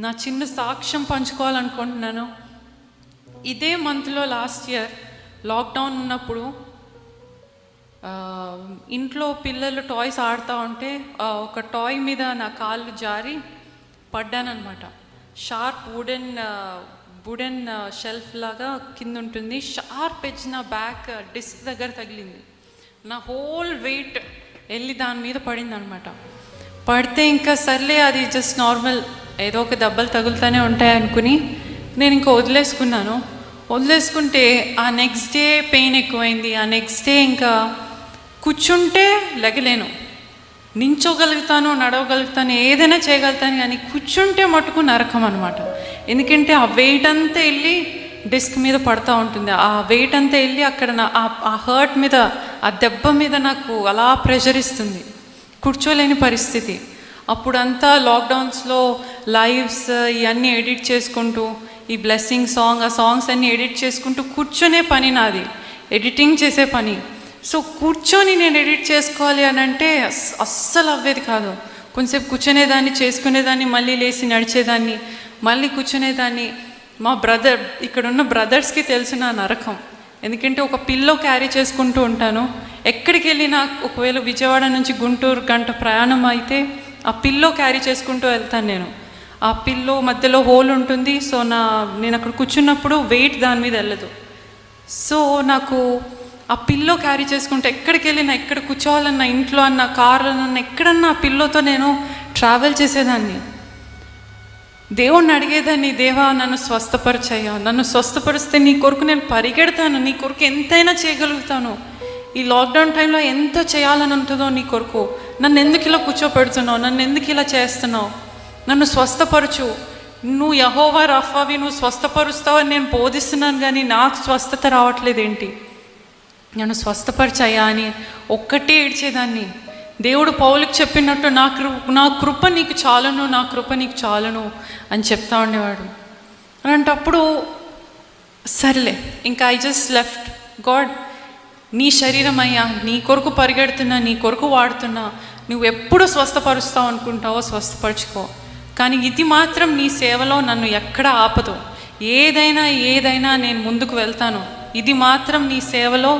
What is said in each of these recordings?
నా చిన్న సాక్ష్యం పంచుకోవాలనుకుంటున్నాను. ఇదే మంత్లో లాస్ట్ ఇయర్ లాక్డౌన్ ఉన్నప్పుడు ఇంట్లో పిల్లలు టాయ్స్ ఆడుతూ ఉంటే ఒక టాయ్ మీద నా కాళ్ళు జారి పడ్డానమాట. షార్ప్ వుడెన్ షెల్ఫ్ లాగా కింద ఉంటుంది. షార్ప్ ఎడ్జ్ నా బ్యాక్ డిస్క్ దగ్గర తగిలింది. నా హోల్ వెయిట్ వెళ్ళి దాని మీద పడింది అనమాట. పడితే ఇంకా సర్లే, అది జస్ట్ నార్మల్, ఏదో ఒక దెబ్బలు తగులుతూనే ఉంటాయి అనుకుని నేను ఇంకా వదిలేసుకుంటే ఆ నెక్స్ట్ డే పెయిన్ ఎక్కువైంది. ఆ నెక్స్ట్ డే ఇంకా కూర్చుంటే లెగలేను, నించోగలుగుతాను, నడవగలుగుతాను, ఏదైనా చేయగలుగుతాను, కానీ కూర్చుంటే మటుకు నరకం అనమాట. ఎందుకంటే ఆ వెయిట్ అంతా వెళ్ళి డిస్క్ మీద పడుతూ ఉంటుంది. ఆ వెయిట్ అంతా వెళ్ళి అక్కడ ఆ హర్ట్ మీద, ఆ దెబ్బ మీద నాకు అలా ప్రెషర్ ఇస్తుంది, కూర్చోలేని పరిస్థితి. అప్పుడంతా లాక్డౌన్స్లో లైవ్స్ ఇవన్నీ ఎడిట్ చేసుకుంటూ, ఈ బ్లెస్సింగ్ సాంగ్, ఆ సాంగ్స్ అన్నీ ఎడిట్ చేసుకుంటూ కూర్చొనే పని నాది, ఎడిటింగ్ చేసే పని. సో కూర్చొని నేను ఎడిట్ చేసుకోవాలి అని అంటే అస్సలు అవ్వేది కాదు. కొంచెంసేపు కూర్చునేదాన్ని, చేసుకునేదాన్ని, మళ్ళీ లేచి నడిచేదాన్ని, మళ్ళీ కూర్చునేదాన్ని. మా ఇక్కడున్న బ్రదర్స్కి తెలిసిన నరకం. ఎందుకంటే ఒక పిల్లో క్యారీ చేసుకుంటూ ఉంటాను. ఎక్కడికి వెళ్ళినా, ఒకవేళ విజయవాడ నుంచి గుంటూరు గంట ప్రయాణం అయితే ఆ పిల్లో క్యారీ చేసుకుంటూ వెళ్తాను నేను. ఆ పిల్లో మధ్యలో హోల్ ఉంటుంది. సో నేను అక్కడ కూర్చున్నప్పుడు వెయిట్ దాని మీద వెళ్ళదు. సో నాకు ఆ పిల్లో క్యారీ చేసుకుంటే ఎక్కడికి వెళ్ళినా, ఎక్కడ కూర్చోవాలన్నా, ఇంట్లో అన్న, కార్లన్నా, ఎక్కడన్నా ఆ పిల్లోతో నేను ట్రావెల్ చేసేదాన్ని. దేవుణ్ణి అడిగేదాన్ని, దేవా నన్ను స్వస్థపరిచయ్యా, నన్ను స్వస్థపరిస్తే నీ కొరకు నేను పరిగెడతాను, నీ కొరకు ఎంతైనా చేయగలుగుతాను. ఈ లాక్డౌన్ టైంలో ఎంత చేయాలని ఉంటుందో నీ కొరకు, నన్ను ఎందుకు ఇలా కూర్చోపెడుతున్నావు, నన్ను ఎందుకు ఇలా చేస్తున్నావు, నన్ను స్వస్థపరచు, నువ్వు యెహోవా రఫావి, నువ్వు స్వస్థపరుస్తావని నేను బోధిస్తున్నాను, కానీ నాకు స్వస్థత రావట్లేదు ఏంటి, నన్ను స్వస్థపరిచయ్యా అని ఒక్కటే ఏడ్చేదాన్ని. దేవుడు పౌలుకి చెప్పినట్టు నా కృప నీకు చాలును, నా కృప నీకు చాలును అని చెప్తా ఉండేవాడు. అలాంటప్పుడు సర్లే, ఇంకా ఐ జస్ట్ లెఫ్ట్. గాడ్, నీ శరీరం అయ్యా, నీ కొరకు పరిగెడుతున్నా, నీ కొరకు వాడుతున్నా, నువ్వు ఎప్పుడు స్వస్థపరుస్తావు అనుకుంటావో స్వస్థపరచుకో, కానీ ఇది మాత్రం నీ సేవలో నన్ను ఎక్కడ ఆపదు. ఏదైనా నేను ముందుకు వెళ్తాను, ఇది మాత్రం నీ సేవలో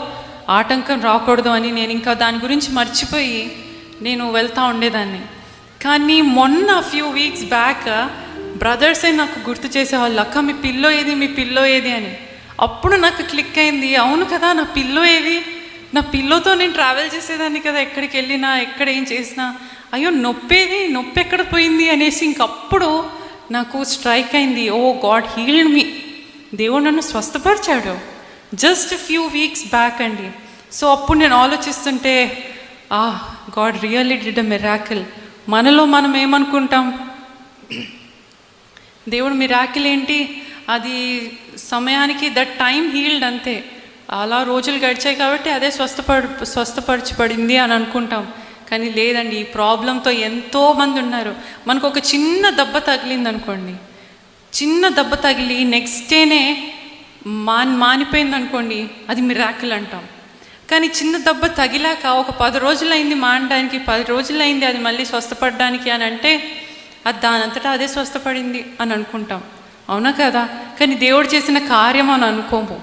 ఆటంకం రాకూడదు అని నేను ఇంకా దాని గురించి మర్చిపోయి నేను వెళ్తూ ఉండేదాన్ని. కానీ మొన్న ఫ్యూ వీక్స్ బ్యాక్ బ్రదర్సే నాకు గుర్తు చేసేవాళ్ళు, అక్క మీ పిల్లో ఏది అని. అప్పుడు నాకు క్లిక్ అయింది, అవును కదా, నా పిల్లో ఏది, నా పిల్లోతో నేను ట్రావెల్ చేసేదాన్ని కదా, ఎక్కడికి వెళ్ళినా, ఎక్కడ ఏం చేసినా. అయ్యో నొప్పి ఎక్కడ పోయింది అనేసి ఇంకప్పుడు నాకు స్ట్రైక్ అయింది. ఓ గాడ్ హీల్డ్ మీ, దేవుడు నన్ను స్వస్థపరిచాడు జస్ట్ ఫ్యూ వీక్స్ బ్యాక్ అండి. సో అప్పుడు నేను ఆలోచిస్తుంటే, God really did a miracle. మనలో మనం ఏమనుకుంటాం, దేవుడు మిరాకిల్ ఏంటి, అది సమయానికి దట్ టైం హీల్డ్ అంతే, అలా రోజులు గడిచాయి కాబట్టి అదే స్వస్థపరచబడింది అని అనుకుంటాం. కానీ లేదండి, ఈ ప్రాబ్లంతో ఎంతోమంది ఉన్నారు. మనకు ఒక చిన్న దెబ్బ తగిలింది అనుకోండి, చిన్న దెబ్బ తగిలి నెక్స్ట్ డేనే మానిపోయింది అనుకోండి, అది మిరాకిల్ అంటాం. కానీ చిన్న దెబ్బ తగిలాక ఒక 10 రోజులైంది మానడానికి, 10 రోజులైంది అది మళ్ళీ స్వస్థపడడానికి అని అంటే అది దానంతటా అదే స్వస్థపడింది అని అనుకుంటాం, అవునా కదా. కానీ దేవుడు చేసిన కార్యం అని అనుకోము.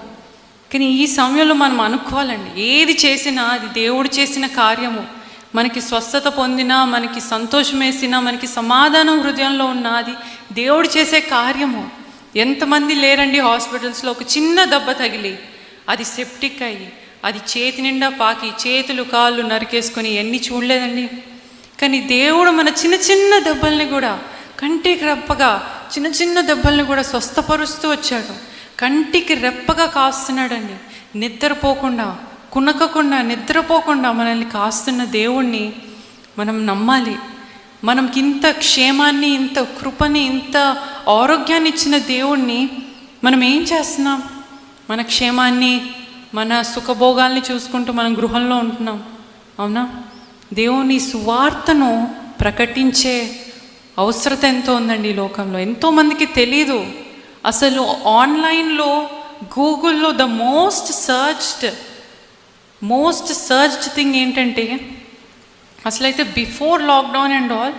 కానీ ఈ సమయంలో మనం అనుకోవాలండి, ఏది చేసినా అది దేవుడు చేసిన కార్యము. మనకి స్వస్థత పొందినా, మనకి సంతోషం వేసినా, మనకి సమాధానం హృదయంలో ఉన్న అది దేవుడు చేసే కార్యము. ఎంతమంది లేరండి హాస్పిటల్స్లో ఒక చిన్న దెబ్బ తగిలి అది సెప్టిక్ అయ్యి, అది చేతి నిండా పాకి, చేతులు కాళ్ళు నరికేసుకొని ఎన్ని చూడలేదండి. కానీ దేవుడు మన చిన్న దెబ్బల్ని కూడా, కంటికి రెప్పగా చిన్న దెబ్బల్ని కూడా స్వస్థపరుస్తూ వచ్చాడు. కంటికి రెప్పగా కాస్తున్నాడండి, నిద్రపోకుండా, కునకకుండా, నిద్రపోకుండా మనల్ని కాస్తున్న దేవుణ్ణి మనం నమ్మాలి. మనకి ఇంత క్షేమాన్ని, ఇంత కృపని, ఇంత ఆరోగ్యాన్ని ఇచ్చిన దేవుణ్ణి మనం ఏం చేస్తున్నాం, మన క్షేమాన్ని, మన సుఖభోగాల్ని చూసుకుంటూ మనం గృహంలో ఉంటున్నాం, అవునా. దేవుని సువార్తను ప్రకటించే అవసరత ఎంతో ఉందండి ఈ లోకంలో. ఎంతోమందికి తెలీదు అసలు. ఆన్లైన్లో, గూగుల్లో ద మోస్ట్ సర్చ్డ్ థింగ్ ఏంటంటే, అసలైతే before lockdown and all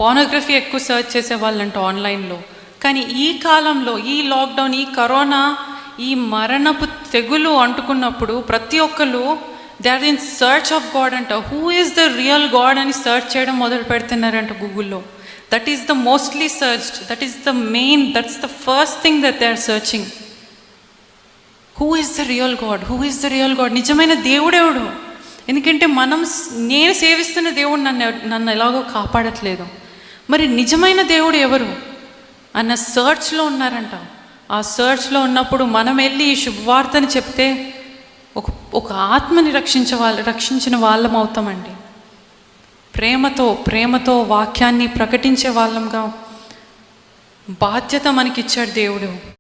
pornography ఎక్కువ సర్చ్ చేసేవాళ్ళంట ఆన్లైన్లో. కానీ ఈ కాలంలో, ఈ లాక్డౌన్, ఈ కరోనా, ఈ మరణపు తెగులు అంటుకున్నప్పుడు ప్రతి ఒక్కరు they are in search of God అంట. Who is the real God అని సర్చ్ చేయడం మొదలు పెడుతున్నారంట గూగుల్లో. That is the mostly searched, that is the main, that's the first thing that they are searching. Who is the real God, who is the real God, నిజమైన దేవుడెవడు? ఎందుకంటే నేను సేవిస్తున్న దేవుడు నన్ను ఎలాగో కాపాడట్లేదు, మరి నిజమైన దేవుడు ఎవరు అన్న సర్చ్లో ఉన్నారంట. ఆ సర్చ్లో ఉన్నప్పుడు మనం వెళ్ళి ఈ శుభవార్తని చెప్తే ఒక ఆత్మని రక్షించిన వాళ్ళం అవుతామండి. ప్రేమతో వాక్యాన్ని ప్రకటించే వాళ్ళంగా బాధ్యత మనకిచ్చాడు దేవుడు.